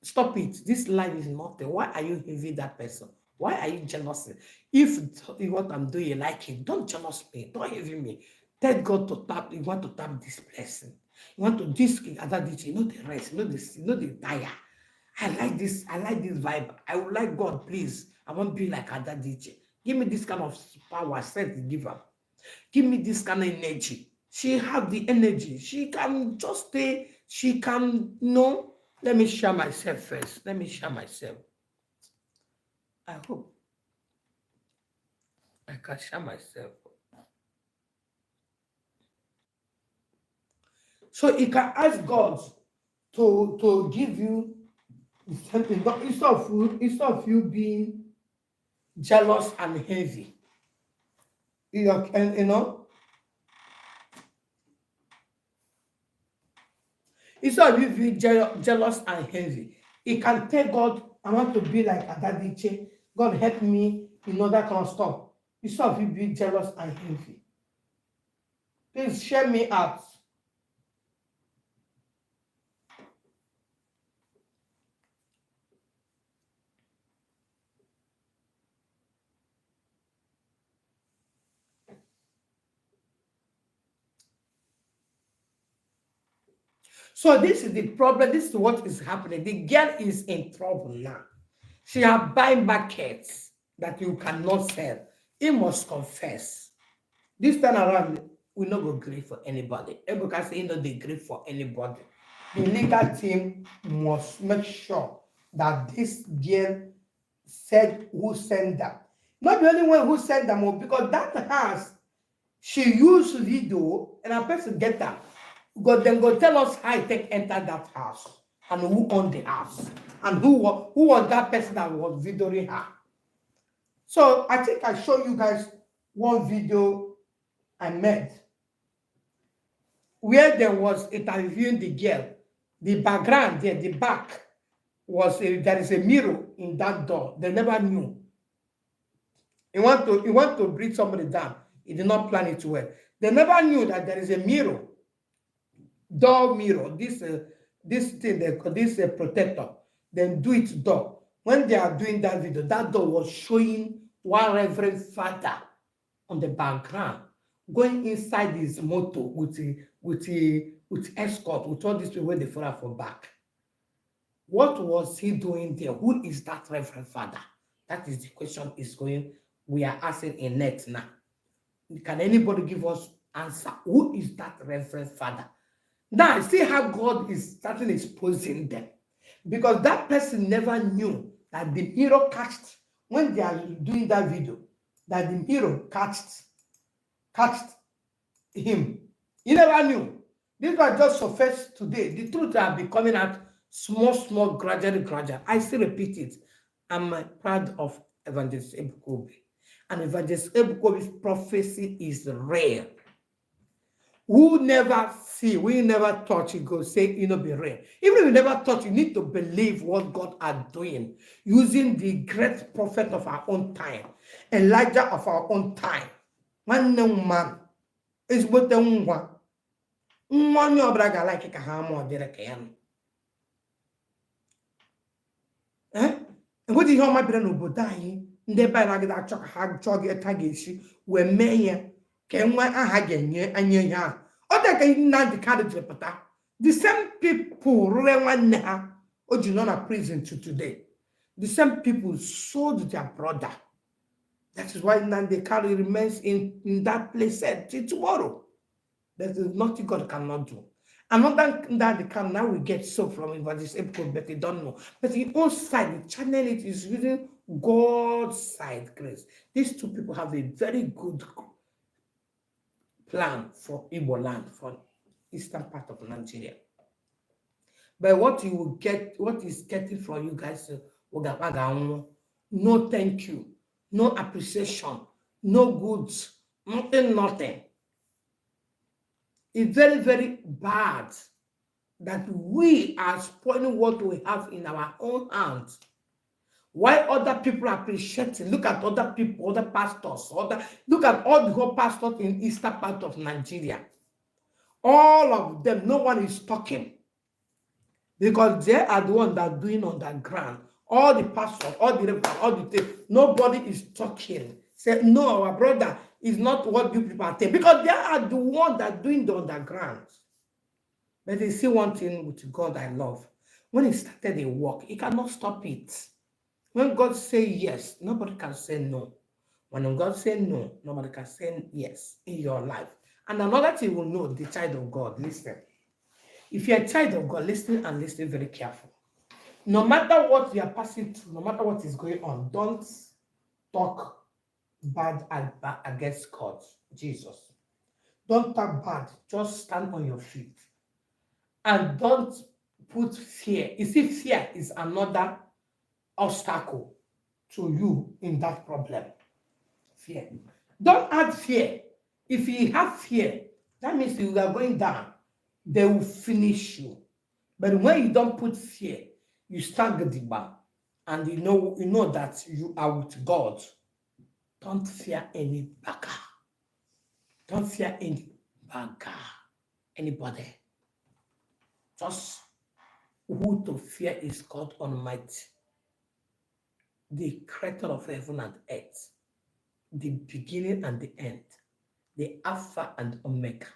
stop it. This life is nothing. Why are you envy that person? Why are you jealous? If what I'm doing you like it, don't jealous me. Don't envy me. Tell God to tap. You want to tap this blessing. You want to this Adadiche. You know the rest. You know this. You know the tire. I like this. I like this vibe. I would like God, please. I want to be like Adadiche. Give me this kind of power. Strength to give her. Give me this kind of energy. She have the energy. She can just stay. She can know. Let me share myself first. Let me share myself. I hope I can share myself. So you can ask God to give you something, but instead of you being jealous and heavy, you know, instead of you being jealous and heavy, you can tell God, I want to be like Adadiche. God help me, that kind of stuff. Instead of you being jealous and heavy. Please share me out. So this is the problem. This is what is happening. The girl is in trouble now. She has buying markets that you cannot sell. He must confess. This time around, we not go agree for anybody. Ebuka say he not dey agree for anybody. The legal team must make sure that this girl said who sent them. Not the only one who sent them, because that house, she used video and a person get that. Because then go tell us how it take enter that house and who owned the house and who was that person that was videoing her. So I think I show you guys one video I made where there was interviewing the girl. The background there, the back was there is a mirror in that door. They never knew. He want to bring somebody down. He did not plan it well. They never knew that there is a mirror, door mirror. This thing they call this protector. Then do it door. When they are doing that video, that door was showing one reverend father on the background going inside his motor with escort, with all these people where they follow for back. What was he doing there? Who is that reverend father? That is the question we are asking in net now. Can anybody give us answer? Who is that reverend father? Now, see how God is starting exposing them. Because that person never knew that the mirror catched, when they are doing that video, that the mirror catched him. He never knew. This was just surfaced today. The truth have been coming out small, gradually. I still repeat it. I'm proud of Evangelist Ebuka Obi. And Evangelist Ebuka Obi's prophecy is rare. Who never see, we never touch, it go say, be real. Even if you never touch, you need to believe what God are doing, using the great prophet of our own time, Elijah of our own time. One man is what the one. One your brother like a ham or direct. And what do you my brother no dying? Never like that chuck hag jog a tagishi, where mayor can one a hagen and ya. Other can not the carriage repata. The same people run now, or do not prison to today. The same people sold their brother. That is why now the carry remains in that place till tomorrow. There is nothing God cannot do. Another that the can now we get so from Evangelist Ebuka, but they don't know. But the own side, the channel it is using God's side grace. These two people have a very good plan for Igbo land, for eastern part of Nigeria. But what you will get, what is getting from you guys, no thank you, no appreciation, no goods, nothing. It's very, very bad that we are spoiling what we have in our own hands. Why other people are appreciating? Look at other people, other pastors, look at all the whole pastors in eastern part of Nigeria. All of them, no one is talking. Because they are the ones that are doing underground. All the pastors, all the things, nobody is talking. Say, no, our brother is not what you people are saying. Because they are the ones that are doing the underground. But they see one thing with God I love. When he started a work, he cannot stop it. When God say yes, nobody can say no. When God say no, nobody can say yes in your life. And another thing you will know, the child of God, listen. If you're a child of God, listen and listen very careful. No matter what you are passing through, no matter what is going on, don't talk bad against God, Jesus. Don't talk bad. Just stand on your feet. And don't put fear. You see, fear is another obstacle to you in that problem. Fear. Don't add fear. If you have fear, that means you are going down. They will finish you. But when you don't put fear, you stand the bar, and you know that you are with God. Don't fear any bagger. Don't fear any bagger. Anybody. Just who to fear is God Almighty, the creator of heaven and earth, the beginning and the end, the Alpha and Omega,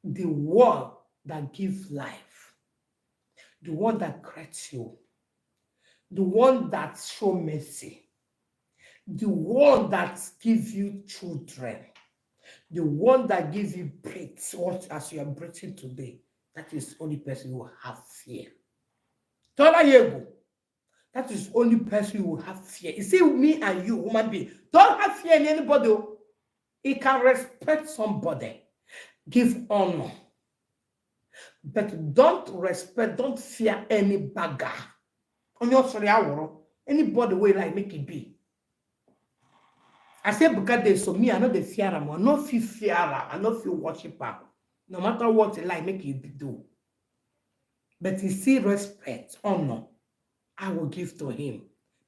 the one that gives life, the one that creates you, the one that show mercy, the one that gives you children, the one that gives you breath, what as you are breathing today, that is the only person who will have fear. Tola Yego, that is the only person who will have fear. You see, me and you, human being, don't have fear in anybody. He can respect somebody, give honor, but don't respect, don't fear any bagger. On your sorry, anybody will like make it be. I say because there's so me, I know the fear him, I no feel fear him, I no feel worship him. No matter what he like, make it do. But he see respect, honor, I will give to him.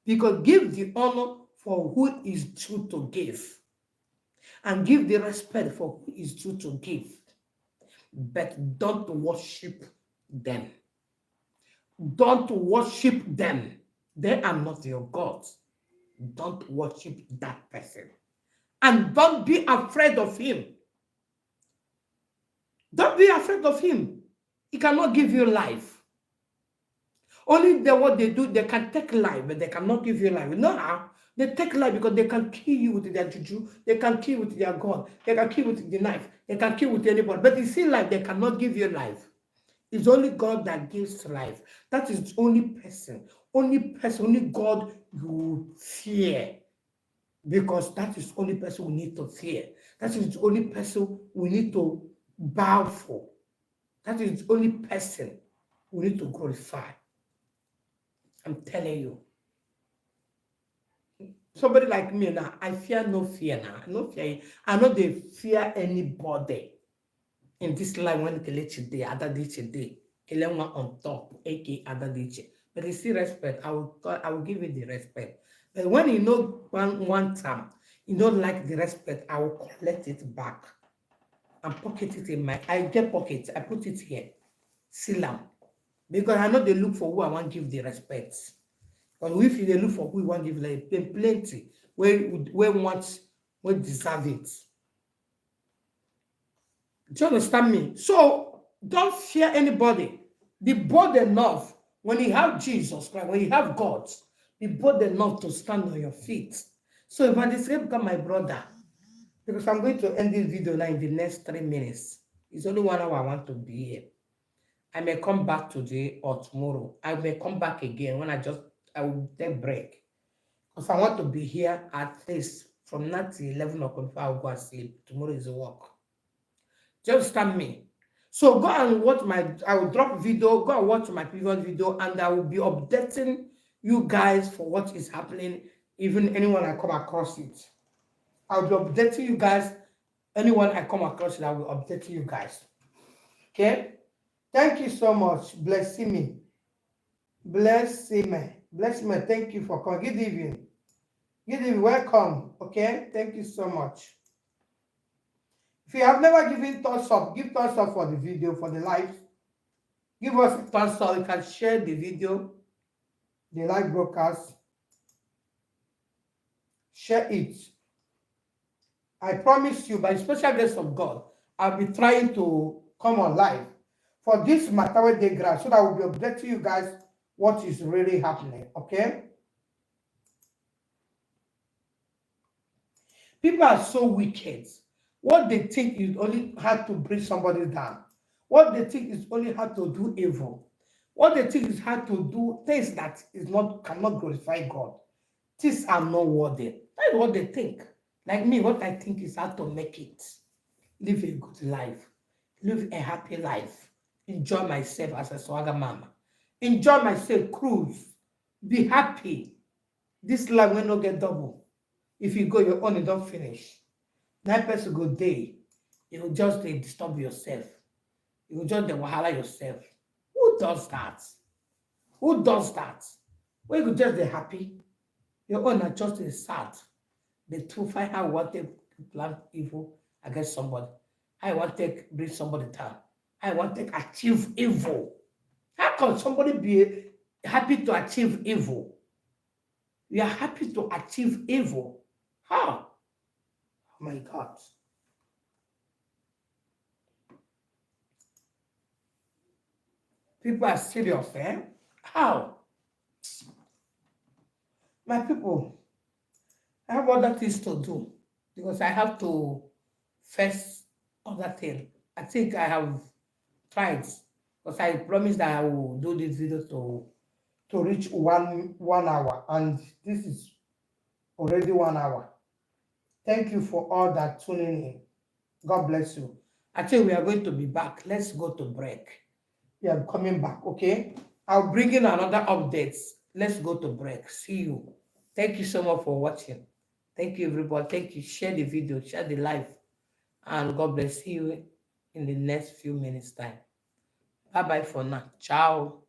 Because give the honor for who is due to give. And give the respect for who is due to give. But don't worship them. Don't worship them. They are not your gods. Don't worship that person. And don't be afraid of him. Don't be afraid of him. He cannot give you life. Only what they do, they can take life, but they cannot give you life. You know how? They take life because they can kill you with their juju, they can kill with their God, they can kill with the knife, they can kill with anybody. But you see life, they cannot give you life. It's only God that gives life. That is the only person, only God you fear. Because that is the only person we need to fear. That is the only person we need to bow for. That is the only person we need to glorify. I'm telling you. Somebody like me now, I fear no fear now. No fear. I know they fear anybody in this life when Kelechi day, Adadiche day, Kelenwa on top, aka Adadiche. But you see respect, I will give you the respect. But when you know one time, you don't like the respect, I will collect it back and pocket it in I get pocket, I put it here, seal them. Because I know they look for who I want to give the respect. But if they look for who you want to give, like plenty, where deserve it. Do you understand me? So don't fear anybody. Be bold enough when you have Jesus Christ, when you have God, be bold enough to stand on your feet. So if I become my brother, because I'm going to end this video now in the next 3 minutes. It's only 1 hour I want to be here. I may come back today or tomorrow. I may come back again when I will take break. Because I want to be here at least from 9 to 11 o'clock before I will go and sleep. Tomorrow is work. Just stand me. So go and watch I will drop video, go and watch my previous video, and I will be updating you guys for what is happening, even anyone I come across it. I'll be updating you guys. Anyone I come across it, I will update you guys. Okay? Thank you so much. Bless me. Bless me. Bless me. Thank you for coming. Good evening. Good evening. Welcome. Okay? Thank you so much. If you have never given thumbs up, give thumbs up for the video, for the live. Give us a thumbs up. You can share the video, the live broadcast. Share it. I promise you, by the special grace of God, I'll be trying to come on live for this matter de grace, so that I will be updating you guys what is really happening. Okay? People are so wicked. What they think is only how to bring somebody down. What they think is only how to do evil. What they think is how to do things that cannot glorify God. Things are not worthy. That's what they think. Like me, what I think is how to make it. Live a good life. Live a happy life. Enjoy myself as a swagger mama. Enjoy myself, cruise. Be happy. This life will not get double. If you go your own, you don't finish. 9 person go day. You will just disturb yourself. You will just wahala yourself. Who does that? Who does that? When you just be happy, your own are just sad. The truth, I want to plan evil against somebody. I want to bring somebody down. I want to achieve evil. How can somebody be happy to achieve evil? We are happy to achieve evil. How? Oh my God. People are serious, eh? How? My people, I have other things to do because I have to face other thing. I think I have tried because I promised that I will do this video to reach 1 hour, and this is already 1 hour. Thank you for all that tuning in. God bless you. I think we are going to be back. Let's go to break. We are coming back, okay? I'll bring in another updates. Let's go to break. See you. Thank you so much for watching. Thank you, everybody. Thank you. Share the video, share the live, and God bless you in the next few minutes time. Bye bye for now. Ciao.